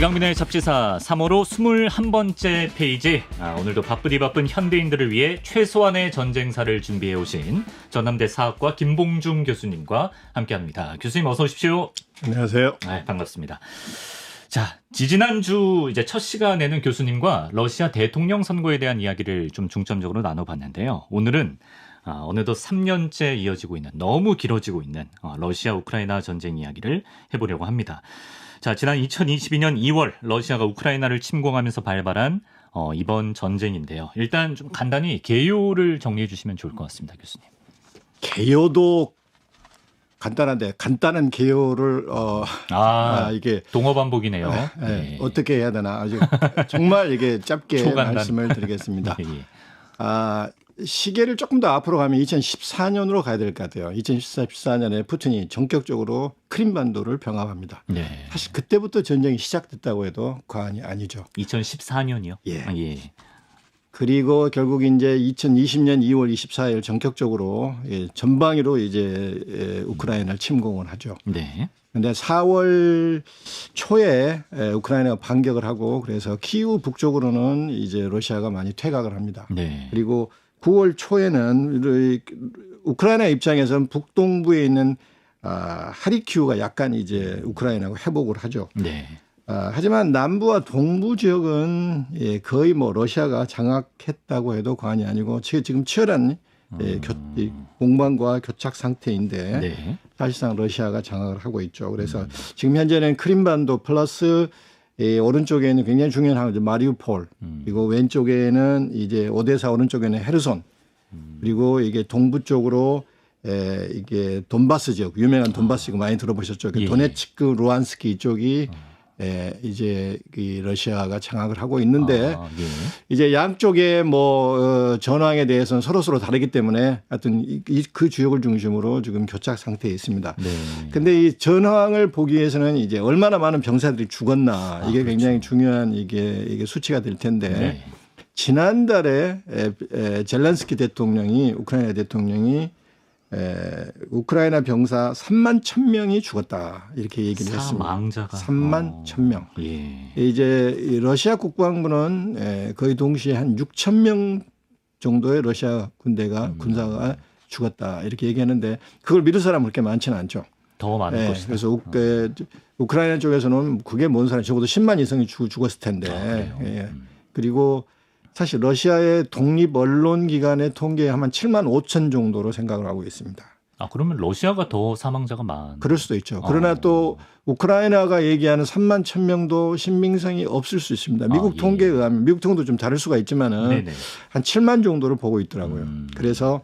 이강민의 잡지사 3월호 21번째 페이지. 오늘도 바쁘디 바쁜 현대인들을 위해 최소한의 전쟁사를 준비해 오신 전남대 사학과 김봉중 교수님과 함께합니다. 교수님 어서 오십시오. 안녕하세요. 네, 반갑습니다. 자, 지지난주 이제 첫 시간에는 교수님과 러시아 대통령 선거에 대한 이야기를 좀 중점적으로 나눠봤는데요. 오늘은 어느덧 3년째 이어지고 있는, 너무 길어지고 있는 러시아 우크라이나 전쟁 이야기를 해보려고 합니다. 자, 지난 2022년 2월 러시아가 우크라이나를 침공하면서 발발한 이번 전쟁인데요. 일단 좀 간단히 개요를 정리해 주시면 좋을 것 같습니다, 교수님. 개요도 간단한데 간단한 개요를 이게 동어 반복이네요. 네. 어떻게 해야 되나 아주 정말 이게 짧게 초간단. 말씀을 드리겠습니다. 예. 시계를 조금 더 앞으로 가면 2014년으로 가야 될 것 같아요. 2014년에 푸틴이 전격적으로 크림반도를 병합합니다. 네. 사실 그때부터 전쟁이 시작됐다고 해도 과언이 아니죠. 2014년이요? 예. 예. 그리고 결국 이제 2020년 2월 24일 전격적으로 전방위로 이제 우크라이나를 침공을 하죠. 네. 그런데 4월 초에 우크라이나가 반격을 하고 그래서 키우 북쪽으로는 이제 러시아가 많이 퇴각을 합니다. 네. 그리고 9월 초에는 우크라이나 입장에서는 북동부에 있는 하리키우가 약간 이제 우크라이나하고 회복을 하죠. 네. 하지만 남부와 동부 지역은 거의 뭐 러시아가 장악했다고 해도 과언이 아니고 지금 치열한 공방과 교착 상태인데 네. 사실상 러시아가 장악을 하고 있죠. 그래서 지금 현재는 크림반도 플러스 오른쪽에는 굉장히 중요한 항구 마리우폴 그리고 왼쪽에는 이제 오데사 오른쪽에는 헤르손 그리고 이게 동부 쪽으로 이게 돈바스 지역 유명한 돈바스 지역 많이 들어보셨죠? 예. 도네츠크 루안스키 이쪽이 이제 러시아가 장악을 하고 있는데 예. 이제 양쪽의 전황에 대해서는 서로 다르기 때문에 하여튼 그 지역을 중심으로 지금 교착 상태에 있습니다. 네. 근데 이 전황을 보기 위해서는 이제 얼마나 많은 병사들이 죽었나 이게 굉장히 중요한 이게 수치가 될 텐데 네. 지난달에 젤렌스키 대통령이 우크라이나 대통령이 우크라이나 병사 3만 1,000명이 죽었다 이렇게 얘기를 했습니다. 사망자가 3만 1,000명. 예. 이제 러시아 국방부는 거의 동시에 한 6,000명 정도의 러시아 군사가 죽었다 이렇게 얘기하는데 그걸 믿을 사람은 그렇게 많지는 않죠. 더 많을 것이다. 그래서 우크라이나 쪽에서는 그게 뭔 사람 적어도 10만 이상이 죽었을 텐데. 그리고 사실 러시아의 독립 언론 기관의 통계에 한 7만 5천 정도로 생각을 하고 있습니다. 그러면 러시아가 더 사망자가 많. 그럴 수도 있죠. 그러나 또 우크라이나가 얘기하는 3만 1,000명도 신빙성이 없을 수 있습니다. 미국 통계에 의하면 미국 통계도 좀 다를 수가 있지만은 네네. 한 7만 정도를 보고 있더라고요. 그래서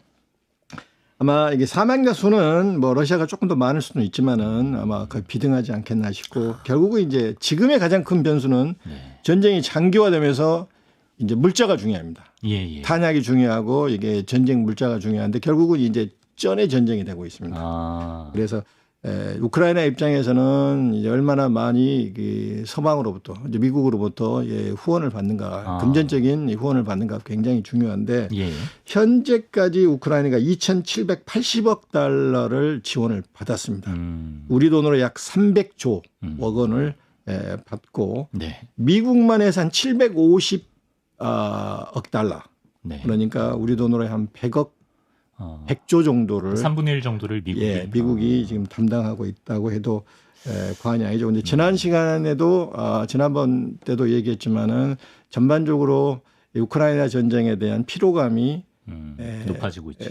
아마 이게 사망자 수는 뭐 러시아가 조금 더 많을 수는 있지만은 아마 거의 비등하지 않겠나 싶고 결국은 이제 지금의 가장 큰 변수는 전쟁이 장기화되면서 이제 물자가 중요합니다. 예. 탄약이 중요하고 이게 전쟁 물자가 중요한데 결국은 이제 전의 전쟁이 되고 있습니다. 그래서 우크라이나 입장에서는 이제 얼마나 많이 서방으로부터 이제 미국으로부터 후원을 받는가, 금전적인 후원을 받는가 굉장히 중요한데 현재까지 우크라이나가 2,780억 달러를 지원을 받았습니다. 우리 돈으로 약 300조 원을 받고 미국만 해서 한 750억 달러. 그러니까 우리 돈으로 한 100조 정도를 3분의 1 정도를 미국이 지금 담당하고 있다고 해도 과언이 아니죠. 근데 지난 시간에도 지난번 때도 얘기했지만은 전반적으로 우크라이나 전쟁에 대한 피로감이 높아지고 있죠.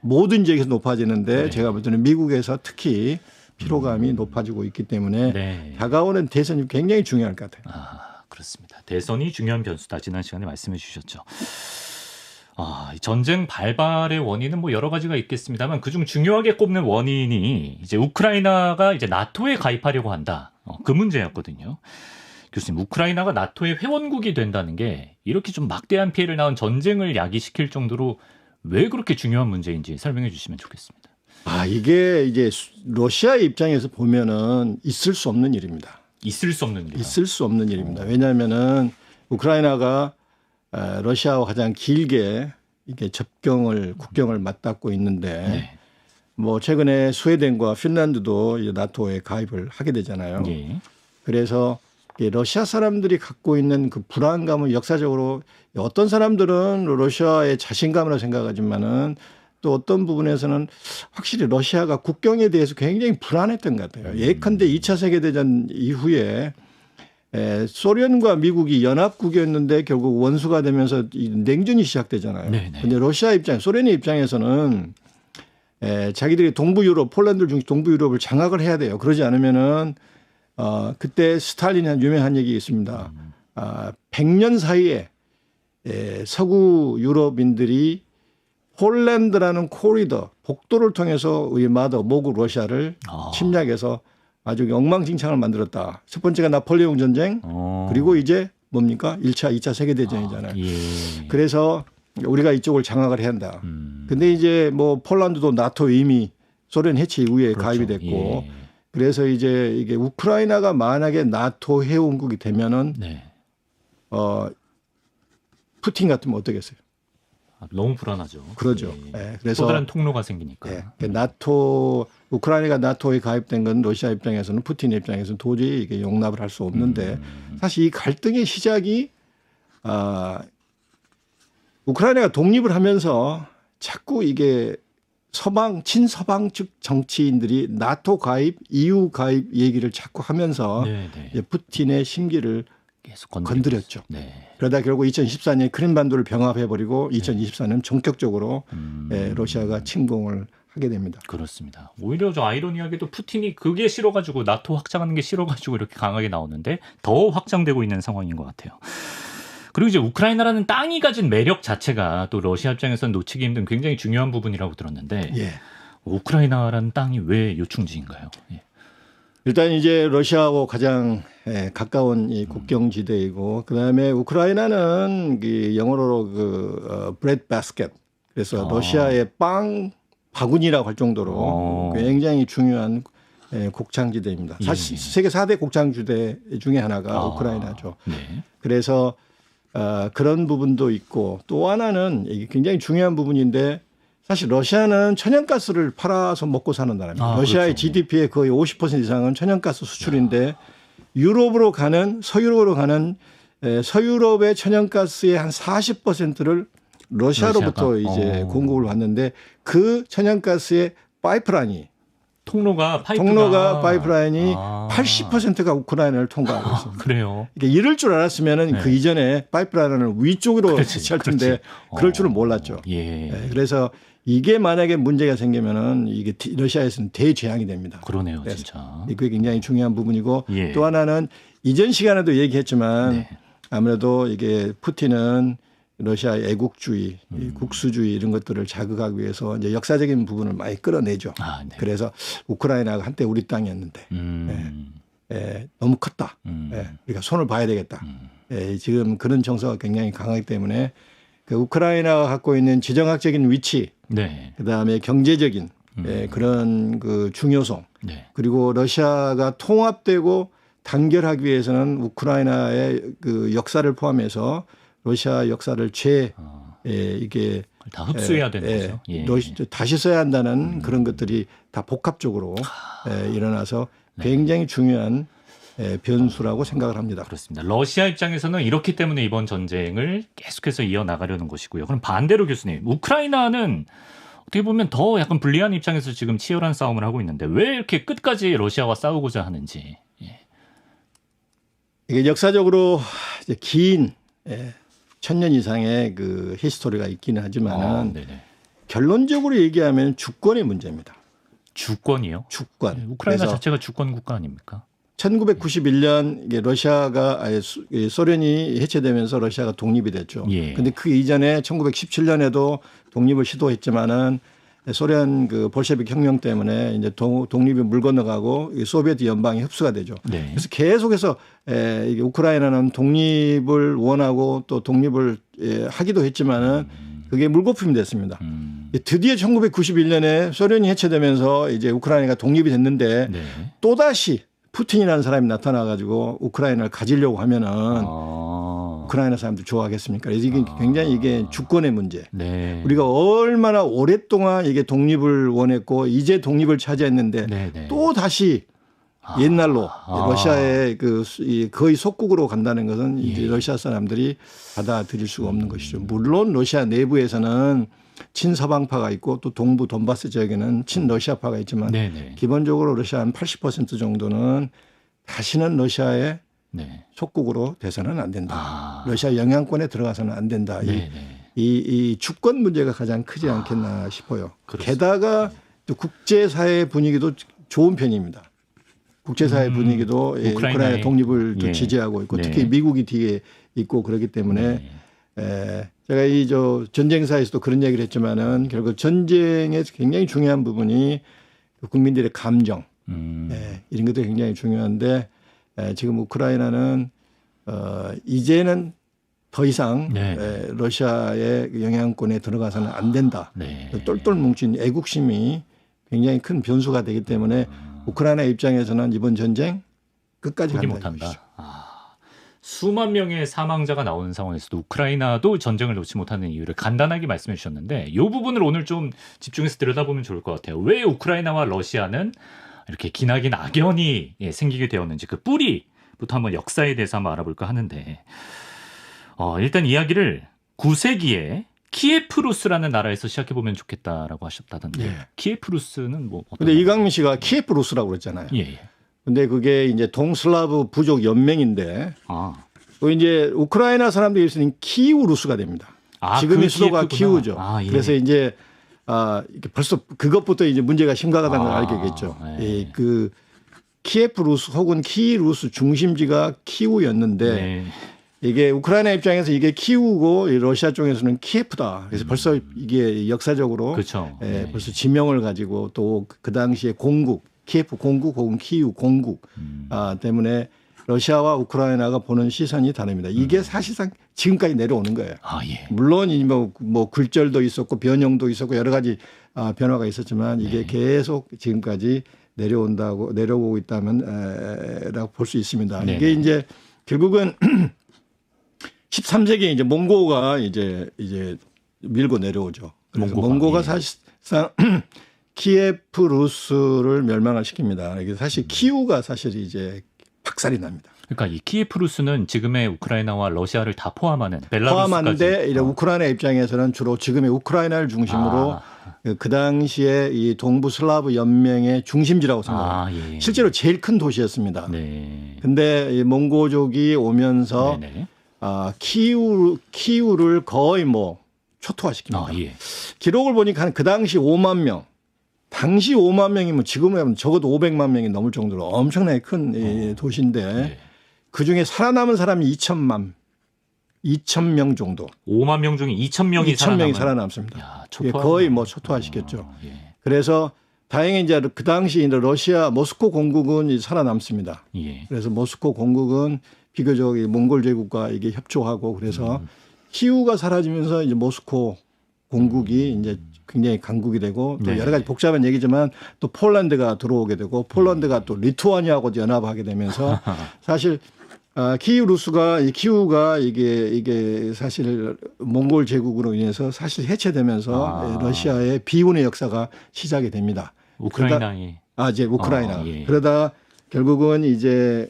모든 지역에서 높아지는데 제가 볼 때는 미국에서 특히 피로감이 높아지고 있기 때문에 다가오는 대선이 굉장히 중요할 것 같아요. 그렇습니다. 대선이 중요한 변수다. 지난 시간에 말씀해 주셨죠. 전쟁 발발의 원인은 뭐 여러 가지가 있겠습니다만 그중 중요하게 꼽는 원인이 이제 우크라이나가 이제 나토에 가입하려고 한다. 그 문제였거든요. 교수님, 우크라이나가 나토의 회원국이 된다는 게 이렇게 좀 막대한 피해를 낳은 전쟁을 야기시킬 정도로 왜 그렇게 중요한 문제인지 설명해 주시면 좋겠습니다. 이게 이제 러시아 입장에서 보면은 있을 수 없는 일입니다. 있을 수 없는 일이요. 있을 수 없는 일입니다. 왜냐하면은 우크라이나가 러시아와 가장 길게 이게 국경을 맞닿고 있는데 뭐 최근에 스웨덴과 핀란드도 이제 나토에 가입을 하게 되잖아요. 그래서 러시아 사람들이 갖고 있는 그 불안감을 역사적으로 어떤 사람들은 러시아의 자신감이라고 생각하지만은 또 어떤 부분에서는 확실히 러시아가 국경에 대해서 굉장히 불안했던 것 같아요. 예컨대 2차 세계대전 이후에 소련과 미국이 연합국이었는데 결국 원수가 되면서 냉전이 시작되잖아요. 그런데 러시아 입장, 소련의 입장에서는 자기들이 동부 유럽, 폴란드 중심 동부 유럽을 장악을 해야 돼요. 그러지 않으면은 그때 스탈린이 한 유명한 얘기 있습니다. 100년 사이에 서구 유럽인들이 폴란드라는 코리더, 복도를 통해서 모국 러시아를 침략해서 아주 엉망진창을 만들었다. 첫 번째가 나폴레옹 전쟁, 그리고 이제 뭡니까? 1차, 2차 세계대전이잖아요. 그래서 우리가 이쪽을 장악을 해야 한다. 근데 이제 뭐 폴란드도 나토 이미 소련 해체 이후에 그렇죠. 가입이 됐고 그래서 이제 이게 우크라이나가 만약에 나토 회원국이 되면은 푸틴 같으면 어떻겠어요? 너무 불안하죠. 그러죠. 그래서 또 다른 통로가 생기니까. 나토 우크라이나가 나토에 가입된 건 러시아 입장에서는 푸틴 입장에서는 도저히 이게 용납을 할 수 없는데 사실 이 갈등의 시작이 우크라이나가 독립을 하면서 자꾸 이게 친서방 측 정치인들이 나토 가입, EU 가입 얘기를 자꾸 하면서 이제 푸틴의 심기를 계속 건드렸죠. 그러다 결국 2014년에 크림반도를 병합해버리고 2024년 전격적으로 러시아가 침공을 하게 됩니다. 그렇습니다. 오히려 저 아이러니하게도 푸틴이 그게 싫어가지고 나토 확장하는 게 싫어가지고 이렇게 강하게 나오는데 더 확장되고 있는 상황인 것 같아요. 그리고 이제 우크라이나라는 땅이 가진 매력 자체가 또 러시아 입장에서는 놓치기 힘든 굉장히 중요한 부분이라고 들었는데 우크라이나라는 땅이 왜 요충지인가요? 일단 이제 러시아하고 가장 가까운 이 국경지대이고 그다음에 우크라이나는 영어로 브레드 바스켓 그래서 러시아의 빵 바구니라고 할 정도로 굉장히 중요한 곡창지대입니다. 사실 세계 4대 곡창지대 중에 하나가 우크라이나죠. 그래서 그런 부분도 있고 또 하나는 이게 굉장히 중요한 부분인데 사실 러시아는 천연가스를 팔아서 먹고 사는 나라입니다. 러시아의 그렇죠. GDP의 거의 50% 이상은 천연가스 수출인데 유럽으로 가는 서유럽으로 가는 서유럽의 천연가스의 한 40%를 러시아로부터 이제 공급을 받는데 그 천연가스의 파이프라인이 통로가 파이프라인이 80%가 우크라이나를 통과하고 있습니다. 그래요. 그러니까 이럴 줄 알았으면은 그 이전에 파이프라인을 위쪽으로 설치할 텐데 그럴 줄은 몰랐죠. 그래서 이게 만약에 문제가 생기면은 이게 러시아에서는 대재앙이 됩니다. 그러네요, 진짜. 그게 굉장히 중요한 부분이고 또 하나는 이전 시간에도 얘기했지만 아무래도 이게 푸틴은 러시아의 애국주의, 국수주의 이런 것들을 자극하기 위해서 이제 역사적인 부분을 많이 끌어내죠. 그래서 우크라이나가 한때 우리 땅이었는데 너무 컸다. 우리가 손을 봐야 되겠다. 지금 그런 정서가 굉장히 강하기 때문에 그 우크라이나가 갖고 있는 지정학적인 위치, 그다음에 경제적인 그런 그 중요성, 그리고 러시아가 통합되고 단결하기 위해서는 우크라이나의 그 역사를 포함해서 러시아 역사를 이게 다 흡수해야 되는 거죠. 다시 써야 한다는 그런 것들이 다 복합적으로 일어나서 굉장히 중요한 변수라고 생각을 합니다. 그렇습니다. 러시아 입장에서는 이렇기 때문에 이번 전쟁을 계속해서 이어나가려는 것이고요. 그럼 반대로 교수님, 우크라이나는 어떻게 보면 더 약간 불리한 입장에서 지금 치열한 싸움을 하고 있는데 왜 이렇게 끝까지 러시아와 싸우고자 하는지. 이게 역사적으로 이제 긴 1000년 이상의 그 히스토리가 있기는 하지만 결론적으로 얘기하면 주권의 문제입니다. 주권이요? 주권. 우크라이나 자체가 주권 국가 아닙니까? 1991년 소련이 해체되면서 러시아가 독립이 됐죠. 그런데 그 이전에 1917년에도 독립을 시도했지만은 소련 그 볼셰비크 혁명 때문에 이제 독립이 물 건너가고 소비에트 연방이 흡수가 되죠. 그래서 계속해서 이게 우크라이나는 독립을 원하고 또 독립을 하기도 했지만은 그게 물거품이 됐습니다. 드디어 1991년에 소련이 해체되면서 이제 우크라이나가 독립이 됐는데 또다시 푸틴이라는 사람이 나타나가지고 우크라이나를 가지려고 하면은 우크라이나 사람들 좋아하겠습니까? 이게 굉장히 이게 주권의 문제. 우리가 얼마나 오랫동안 이게 독립을 원했고 이제 독립을 차지했는데 또 다시 옛날로 러시아의 거의 속국으로 간다는 것은 이제 러시아 사람들이 받아들일 수가 없는 것이죠. 물론 러시아 내부에서는 친서방파가 있고 또 동부 돈바스 지역에는 친러시아파가 있지만 네네. 기본적으로 러시아 한 80% 정도는 다시는 러시아의 네. 속국으로 돼서는 안 된다. 러시아 영향권에 들어가서는 안 된다. 이 주권 문제가 가장 크지 않겠나 싶어요. 그렇습니다. 게다가 또 국제사회 분위기도 좋은 편입니다. 국제사회 분위기도 우크라이나 독립을 또 지지하고 있고 특히 미국이 뒤에 있고 그렇기 때문에 제가 이 전쟁사에서도 그런 얘기를 했지만은 결국 전쟁에서 굉장히 중요한 부분이 국민들의 감정 이런 것도 굉장히 중요한데 지금 우크라이나는 이제는 더 이상 러시아의 영향권에 들어가서는 안 된다. 똘똘 뭉친 애국심이 굉장히 큰 변수가 되기 때문에 우크라이나 입장에서는 이번 전쟁 끝까지 포기 간다. 못한다. 수만 명의 사망자가 나오는 상황에서도 우크라이나도 전쟁을 놓지 못하는 이유를 간단하게 말씀해 주셨는데 이 부분을 오늘 좀 집중해서 들여다보면 좋을 것 같아요. 왜 우크라이나와 러시아는 이렇게 기나긴 악연이 생기게 되었는지 그 뿌리부터 한번 역사에 대해서 한번 알아볼까 하는데 일단 이야기를 9세기에 키예프루스라는 나라에서 시작해보면 좋겠다라고 하셨다던데 키예프루스는 뭐 어떤? 근데 이강민 씨가 키예프루스라고 그랬잖아요. 근데 그게 이제 동슬라브 부족 연맹인데 그 이제 우크라이나 사람들이 있으니 키우루스가 됩니다. 지금의 수도가 키우죠. 그래서 이제 벌써 그것부터 이제 문제가 심각하다는 걸 알겠죠. 그 키예프루스 혹은 키루스 중심지가 키우였는데 이게 우크라이나 입장에서 이게 키우고 러시아 쪽에서는 키예프다. 그래서 벌써 이게 역사적으로 벌써 지명을 가지고 또 그 당시에 공국 키예프 공국 혹은 키우 공국 때문에 러시아와 우크라이나가 보는 시선이 다릅니다. 이게 사실상 지금까지 내려오는 거예요. 물론 뭐 굴절도 있었고 변형도 있었고 여러 가지 변화가 있었지만 이게 계속 지금까지 내려오고 있다면 라고 볼 수 있습니다. 이게 이제 결국은 13세기에 이제 몽고가 이제 밀고 내려오죠. 그래서 몽고가 사실상 키예프루스를 멸망을 시킵니다. 이게 사실 키우가 사실 이제 박살이 납니다. 그러니까 이 키예프루스는 지금의 우크라이나와 러시아를 다 포함하는 벨라루스까지. 포함한데 우크라이나 입장에서는 주로 지금의 우크라이나를 중심으로 그 당시에 이 동부 슬라브 연맹의 중심지라고 생각합니다. 실제로 제일 큰 도시였습니다. 근데 이 몽고족이 오면서 키우를 거의 뭐 초토화시킵니다. 기록을 보니까 그 당시 5만 명. 당시 5만 명이면 지금은 적어도 500만 명이 넘을 정도로 엄청나게 큰 도시인데 그중에 살아남은 사람이 2,000명 정도. 5만 명 중에 2,000명이 살아남습니다. 거의 뭐 초토화시켰죠. 그래서 다행히 이제 그 당시 러시아 모스코 공국은 살아남습니다. 그래서 모스코 공국은 비교적 몽골 제국과 이게 협조하고 그래서 키우가 사라지면서 이제 모스코 공국이 이제 굉장히 강국이 되고 또 여러 가지 복잡한 얘기지만 또 폴란드가 들어오게 되고 폴란드가 또 리투아니아하고 연합하게 되면서 사실 키우가 이게 사실 몽골 제국으로 인해서 사실 해체되면서 러시아의 비운의 역사가 시작이 됩니다. 우크라이나에 이제 우크라이나 그러다 결국은 이제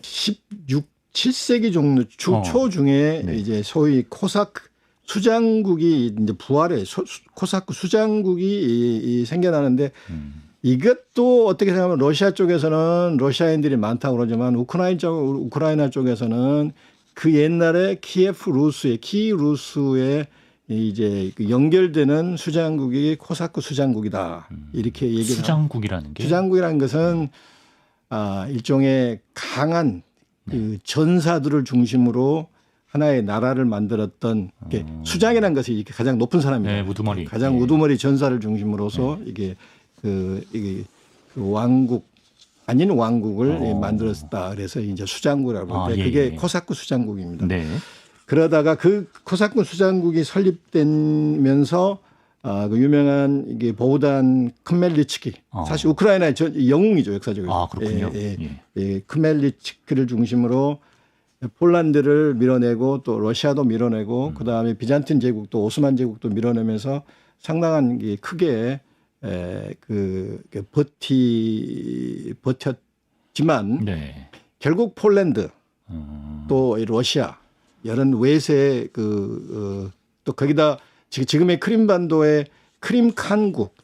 7세기 정도 초중에 이제 소위 코사크 수장국이 이제 부활해 코사크 수장국이 생겨나는데 이것도 어떻게 생각하면 러시아 쪽에서는 러시아인들이 많다고 그러지만 우크라이나 쪽에서는 그 옛날에 키루스의 이제 연결되는 수장국이 코사크 수장국이다 이렇게 얘기를 수장국이라는 게 수장국이라는 것은 일종의 강한 그 전사들을 중심으로 하나의 나라를 만들었던 수장이라는 것이 이렇게 가장 높은 사람입니다. 우두머리. 가장 우두머리 전사를 중심으로서 이게 그 왕국 아닌 왕국을 만들었다. 그래서 이제 수장국이라고 하는데 그게 코사크 수장국입니다. 그러다가 그 코사크 수장국이 설립되면서 그 유명한 이게 보우단 크멜리츠키 사실 우크라이나의 영웅이죠 역사적으로. 그렇군요. 크멜리츠키를 중심으로 폴란드를 밀어내고 또 러시아도 밀어내고 그다음에 비잔틴 제국도 오스만 제국도 밀어내면서 상당한 크게 버텼죠. 있지만 네. 결국 폴란드 또 러시아 이런 외세 또 거기다 지금의 크림반도의 크림 칸국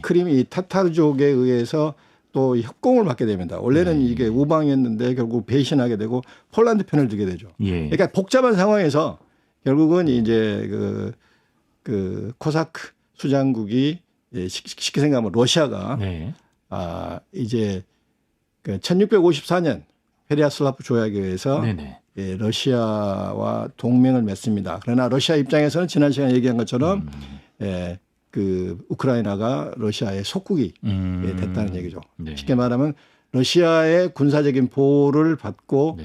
크림 이 타타르족에 의해서 또 협공을 받게 됩니다. 원래는 이게 우방이었는데 결국 배신하게 되고 폴란드 편을 들게 되죠. 그러니까 복잡한 상황에서 결국은 이제 그 코사크 수장국이 쉽게 생각하면 러시아가 이제 그 1654년 페리아슬라프 조약에 의해서 러시아와 동맹을 맺습니다. 그러나 러시아 입장에서는 지난 시간에 얘기한 것처럼 그 우크라이나가 러시아의 속국이 됐다는 얘기죠. 쉽게 말하면 러시아의 군사적인 보호를 받고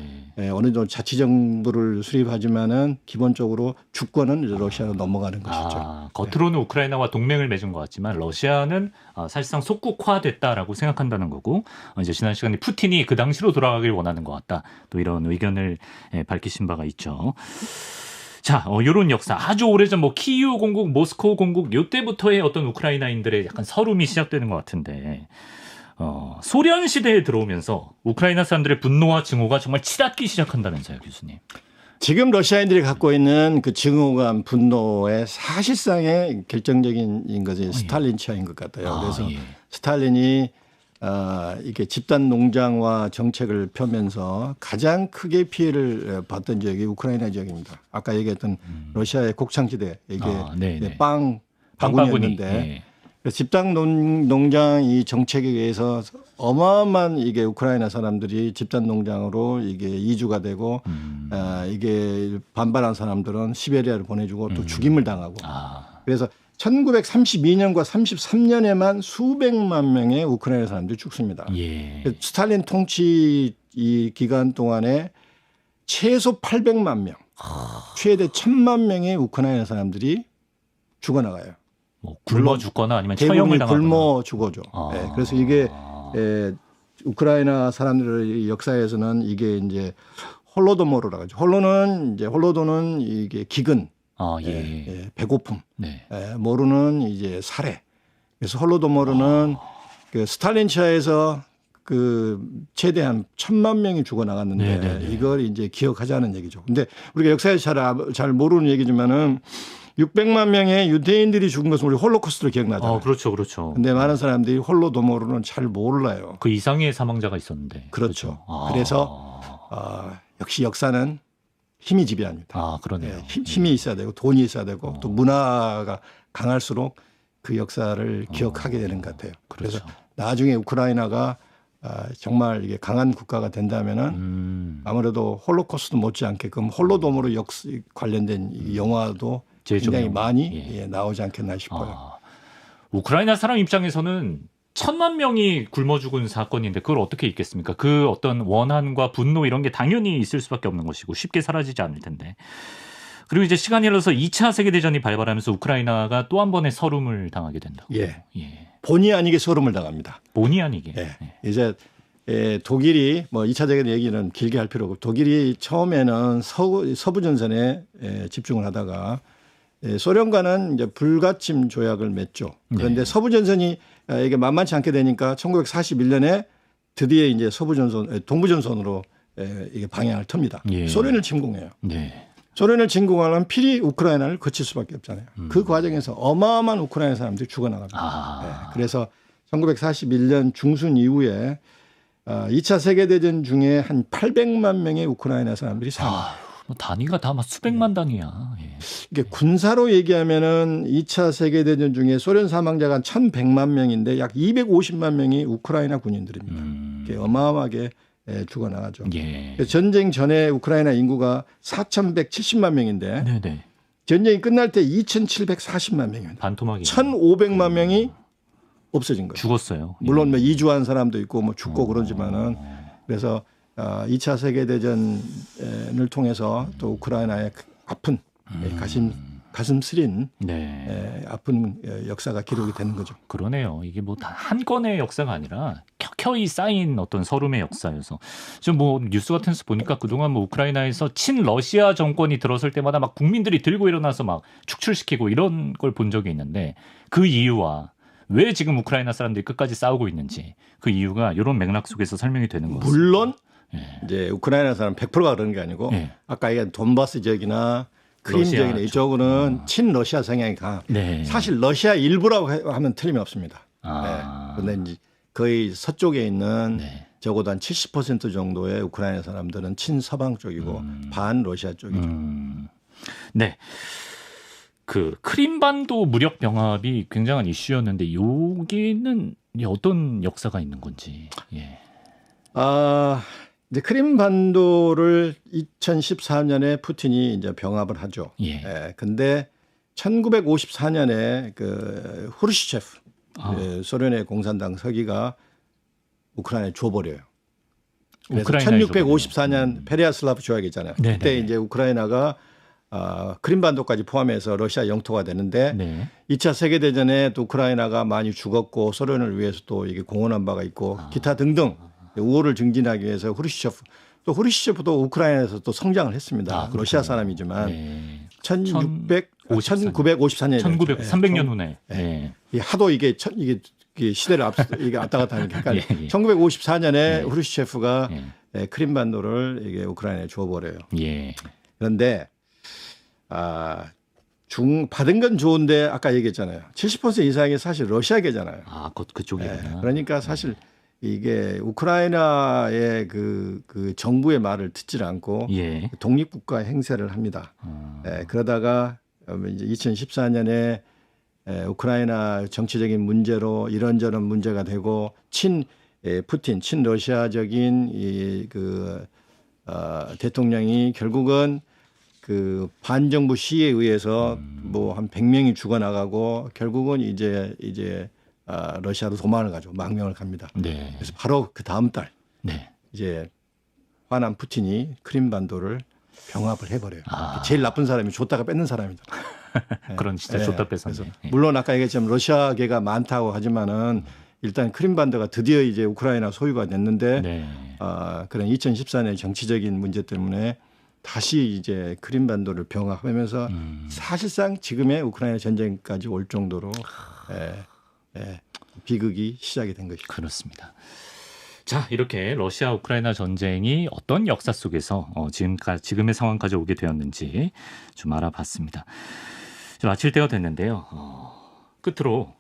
어느 정도 자치정부를 수립하지만은 기본적으로 주권은 러시아로 넘어가는 것이죠. 겉으로는 우크라이나와 동맹을 맺은 것 같지만 러시아는 사실상 속국화됐다라고 생각한다는 거고 이제 지난 시간에 푸틴이 그 당시로 돌아가길 원하는 것 같다. 또 이런 의견을 밝히신 바가 있죠. 자, 이런 역사 아주 오래전 키이우 공국, 모스크바 공국 이때부터의 어떤 우크라이나인들의 약간 서름이 시작되는 것 같은데 소련 시대에 들어오면서 우크라이나 사람들의 분노와 증오가 정말 치닫기 시작한다면서요, 교수님. 지금 러시아인들이 갖고 있는 그 증오감, 분노의 사실상의 결정적인 것이 스탈린치하인 것 같아요. 그래서 스탈린이 이게 집단 농장화 정책을 펴면서 가장 크게 피해를 봤던 지역이 우크라이나 지역입니다. 아까 얘기했던 러시아의 곡창지대 이게 바구니였는데 집단 농장 이 정책에 의해서 어마어마한 이게 우크라이나 사람들이 집단 농장으로 이게 이주가 되고 이게 반발한 사람들은 시베리아를 보내주고 또 죽임을 당하고 그래서 1932년과 33년에만 수백만 명의 우크라이나 사람들이 죽습니다. 스탈린 통치 이 기간 동안에 최소 800만 명, 최대 1000만 명의 우크라이나 사람들이 죽어나가요. 굶어 죽거나 아니면 처형을 당하거나. 굶어 죽어죠. 그래서 이게 우크라이나 사람들의 역사에서는 이게 이제 홀로도모르라고 하죠. 홀로도는 이게 기근. 배고픔, 모르는 이제 살해. 그래서 홀로도모르는 그 스탈린차에서 그 최대한 1000만 명이 죽어 나갔는데 이걸 이제 기억하자는 얘기죠. 근데 우리가 역사에서 잘 모르는 얘기지만은 600만 명의 유대인들이 죽은 것은 우리 홀로코스트로 기억나잖아요. 그렇죠. 근데 많은 사람들이 홀로도모르는 잘 몰라요. 그 이상의 사망자가 있었는데. 그렇죠. 그래서 역시 역사는 힘이 지배합니다. 그러네요. 힘이 있어야 되고 돈이 있어야 되고 또 문화가 강할수록 그 역사를 기억하게 되는 것 같아요. 그래서 나중에 우크라이나가 정말 이게 강한 국가가 된다면은 아무래도 홀로코스트 못지않게끔 홀로도모르 관련된 영화도 굉장히 많이 나오지 않겠나 싶어요. 우크라이나 사람 입장에서는 1000만 명이 굶어 죽은 사건인데 그걸 어떻게 잊겠습니까? 그 어떤 원한과 분노 이런 게 당연히 있을 수밖에 없는 것이고 쉽게 사라지지 않을 텐데. 그리고 이제 시간이 흘러서 2차 세계대전이 발발하면서 우크라이나가 또 한 번의 서름을 당하게 된다고. 본의 아니게 서름을 당합니다. 본의 아니게. 이제 독일이 2차 세계대전 얘기는 길게 할 필요 없고 독일이 처음에는 서부전선에 집중을 하다가 소련과는 이제 불가침 조약을 맺죠. 그런데 서부전선이 이게 만만치 않게 되니까 1941년에 드디어 이제 동부전선으로 이게 방향을 틉니다. 소련을 침공해요. 소련을 침공하려면 필히 우크라이나를 거칠 수밖에 없잖아요. 그 과정에서 어마어마한 우크라이나 사람들이 죽어나갑니다. 그래서 1941년 중순 이후에 2차 세계대전 중에 한 800만 명의 우크라이나 사람들이 사망해요. 단위가 다 막 수백만 단위야. 이게 군사로 얘기하면은 2차 세계대전 중에 소련 사망자가 한 1100만 명인데 약 250만 명이 우크라이나 군인들입니다. 이게 어마어마하게 죽어나가죠. 전쟁 전에 우크라이나 인구가 4170만 명인데 전쟁이 끝날 때 2740만 명입니다. 반토막이 1500만 명이 없어진 거예요. 죽었어요. 물론 이주한 사람도 있고 죽고 그러지만은 그래서 2차 세계대전을 통해서 또 우크라이나의 아픈 가슴 쓰린 아픈 역사가 기록이 되는 거죠. 그러네요. 이게 한 건의 역사가 아니라 켜켜이 쌓인 어떤 서름의 역사여서 좀 뉴스 같은 데서 보니까 그동안 우크라이나에서 친러시아 정권이 들어설 때마다 막 국민들이 들고 일어나서 막 축출시키고 이런 걸 본 적이 있는데 그 이유와 왜 지금 우크라이나 사람들이 끝까지 싸우고 있는지 그 이유가 이런 맥락 속에서 설명이 되는 것 같습니다. 물론 예. 이제 우크라이나 사람 100%가 그런 게 아니고 예. 아까 얘기한 돈바스 지역이나 크림 러시아 지역이나 이쪽은 친러시아 성향이 강한. 네. 사실 러시아 일부라고 하면 틀림이 없습니다. 아. 네. 그런데 이제 거의 서쪽에 있는 네. 적어도 한 70% 정도의 우크라이나 사람들은 친서방 쪽이고 반 러시아 쪽이죠. 네. 그 크림반도 무력 병합이 굉장한 이슈였는데 여기는 어떤 역사가 있는 건지. 예. 이제 크림 반도를 2014년에 푸틴이 이제 병합을 하죠. 예. 근데 1954년에 그 후르시체프 소련의 공산당 서기가 우크라이나에 줘버려요. 그래서 1654년 페리아슬라프 조약이 있잖아요. 네네네. 그때 이제 우크라이나가 크림반도까지 포함해서 러시아 영토가 되는데 네. 2차 세계대전에 또 우크라이나가 많이 죽었고 소련을 위해서 또 이게 공헌한 바가 있고 기타 등등 우호를 증진하기 위해서 후르시체프도 우크라이나에서 또 성장을 했습니다. 러시아 사람이지만 네. 1954년 300년 후네. 네. 하도 이게 시대를 이게 왔다 갔다 하니까 헷갈려. 1954년에 후르시체프가 크림반도를 이게 우크라이나에 줘버려요. 예. 그런데 받은 건 좋은데 아까 얘기했잖아요. 70% 이상이 사실 러시아계잖아요. 그쪽이구나. 그러니까 사실 이게 우크라이나의 그 정부의 말을 듣질 않고 독립국가 행세를 합니다. 그러다가 이제 2014년에 우크라이나 정치적인 문제로 이런저런 문제가 되고 푸틴 친러시아적인 대통령이 결국은 그 반정부 시위에 의해서 뭐 한 100명이 죽어나가고 결국은 이제 러시아로 도망을 가죠. 망명을 갑니다. 네. 그래서 바로 그 다음 달 네. 이제 화난 푸틴이 크림반도를 병합을 해버려요. 제일 나쁜 사람이 줬다가 뺏는 사람이죠. 그런 진짜 줬다 뺏었네. 물론 아까 얘기했지만 러시아계가 많다고 하지만은 일단 크림반도가 드디어 이제 우크라이나 소유가 됐는데 그런 2014년 정치적인 문제 때문에 다시 이제 크림반도를 병합하면서 사실상 지금의 우크라이나 전쟁까지 올 정도로 비극이 시작이 된 것이죠. 그렇습니다. 자, 이렇게 러시아 우크라이나 전쟁이 어떤 역사 속에서 지금의 상황까지 오게 되었는지 좀 알아봤습니다. 좀 마칠 때가 됐는데요. 끝으로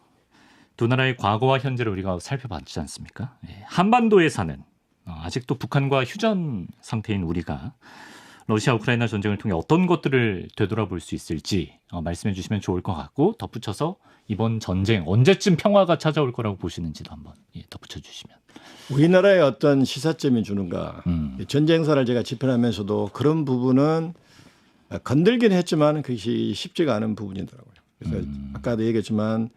두 나라의 과거와 현재를 우리가 살펴봤지 않습니까? 한반도에 사는 아직도 북한과 휴전 상태인 우리가 러시아 우크라이나 전쟁을 통해 어떤 것들을 되돌아볼 수 있을지 말씀해 주시면 좋을 것 같고 덧붙여서 이번 전쟁 언제쯤 평화가 찾아올 거라고 보시는지도 한번 덧붙여 주시면. 우리나라의 어떤 시사점이 주는가. 전쟁사를 제가 집필하면서도 그런 부분은 건들긴 했지만 그것이 쉽지가 않은 부분이더라고요. 그래서 아까도 얘기했지만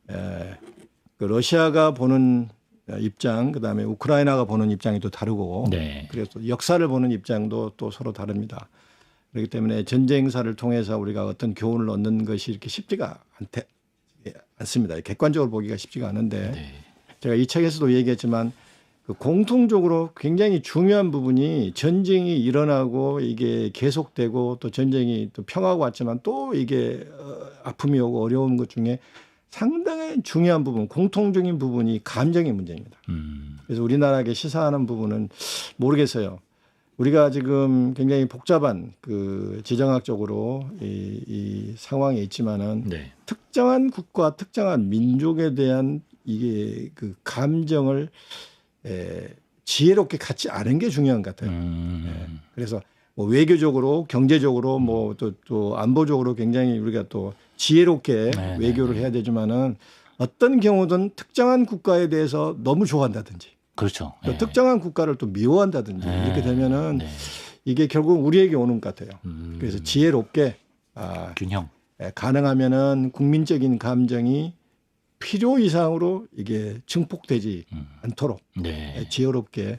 그 러시아가 보는 입장, 그다음에 우크라이나가 보는 입장이 또 다르고 그래서 역사를 보는 입장도 또 서로 다릅니다. 그렇기 때문에 전쟁사를 통해서 우리가 어떤 교훈을 얻는 것이 이렇게 쉽지가 않습니다. 객관적으로 보기가 쉽지가 않은데 제가 이 책에서도 얘기했지만 그 공통적으로 굉장히 중요한 부분이 전쟁이 일어나고 이게 계속되고 또 전쟁이 또 평화가 왔지만 또 이게 아픔이 오고 어려운 것 중에 상당히 중요한 부분, 공통적인 부분이 감정의 문제입니다. 그래서 우리나라에게 시사하는 부분은 모르겠어요. 우리가 지금 굉장히 복잡한 그 지정학적으로 이 상황에 있지만은 특정한 국가, 특정한 민족에 대한 이게 그 감정을 지혜롭게 갖지 않은 게 중요한 것 같아요. 그래서 뭐 외교적으로, 경제적으로, 뭐 또 안보적으로 굉장히 우리가 또 지혜롭게 외교를 해야 되지만은 어떤 경우든 특정한 국가에 대해서 너무 좋아한다든지, 그렇죠. 또 특정한 국가를 또 미워한다든지 이렇게 되면은 이게 결국 우리에게 오는 것 같아요. 그래서 지혜롭게 균형. 가능하면은 국민적인 감정이 필요 이상으로 이게 증폭되지 않도록 지혜롭게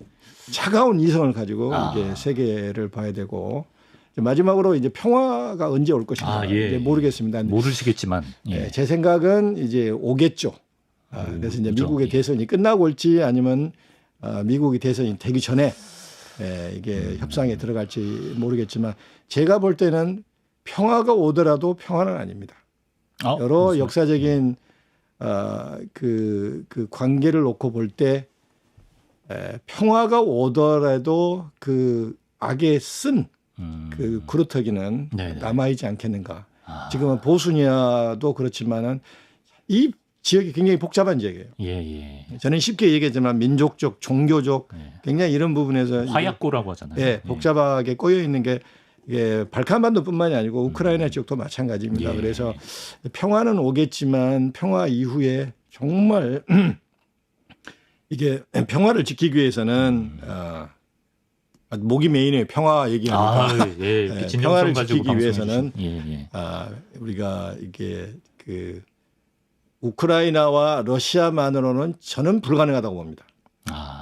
차가운 이성을 가지고 이제 세계를 봐야 되고 마지막으로 이제 평화가 언제 올 것인가 이제 모르겠습니다. 모르시겠지만 제 생각은 이제 오겠죠. 그래서 이제 미국의 대선이 끝나고 올지 아니면 미국의 대선이 되기 전에 이게 협상에 들어갈지 모르겠지만 제가 볼 때는 평화가 오더라도 평화는 아닙니다. 여러 역사적인 그 관계를 놓고 볼 때 평화가 오더라도 그 악에 쓴 그 구루터기는 네네. 남아있지 않겠는가. 지금은 보수니아도 그렇지만은 이 지역이 굉장히 복잡한 지역이에요. 예. 저는 쉽게 얘기했지만 민족적, 종교적 예. 굉장히 이런 부분에서 화약고라고 하잖아요. 예, 복잡하게 꼬여 있는 게 이게 발칸반도뿐만이 아니고 우크라이나 지역도 마찬가지입니다. 예. 그래서 평화는 오겠지만 평화 이후에 정말 이게 평화를 지키기 위해서는 목이 메인의 평화 얘기하니까 예. 평화를 지키기 위해서는 예. 우리가 이게 그 우크라이나와 러시아만으로는 저는 불가능하다고 봅니다.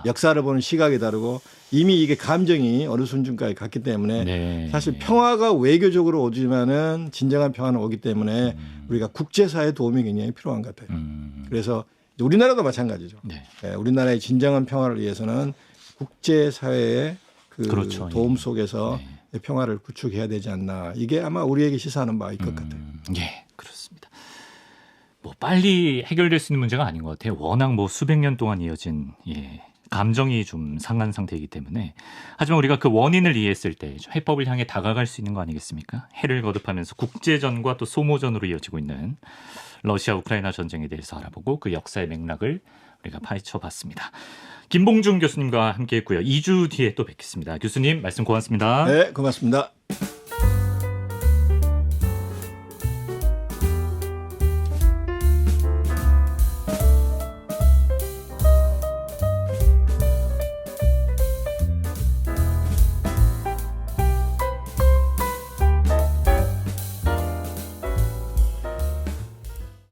역사를 보는 시각이 다르고 이미 이게 감정이 어느 수준까지 갔기 때문에 네. 사실 평화가 외교적으로 오지만은 진정한 평화는 오기 때문에 우리가 국제사회의 도움이 굉장히 필요한 것 같아요. 그래서 우리나라도 마찬가지죠. 네. 우리나라의 진정한 평화를 위해서는 국제사회의 그 그렇죠. 도움 속에서 평화를 구축해야 되지 않나. 이게 아마 우리에게 시사하는 바일 것 같아요. 예, 그렇습니다. 뭐 빨리 해결될 수 있는 문제가 아닌 것 같아요. 워낙 뭐 수백 년 동안 이어진 감정이 좀 상한 상태이기 때문에. 하지만 우리가 그 원인을 이해했을 때 해법을 향해 다가갈 수 있는 거 아니겠습니까? 해를 거듭하면서 국제전과 또 소모전으로 이어지고 있는 러시아 우크라이나 전쟁에 대해서 알아보고 그 역사의 맥락을 우리가 파헤쳐봤습니다. 김봉중 교수님과 함께했고요. 2주 뒤에 또 뵙겠습니다. 교수님 말씀 고맙습니다. 네, 고맙습니다.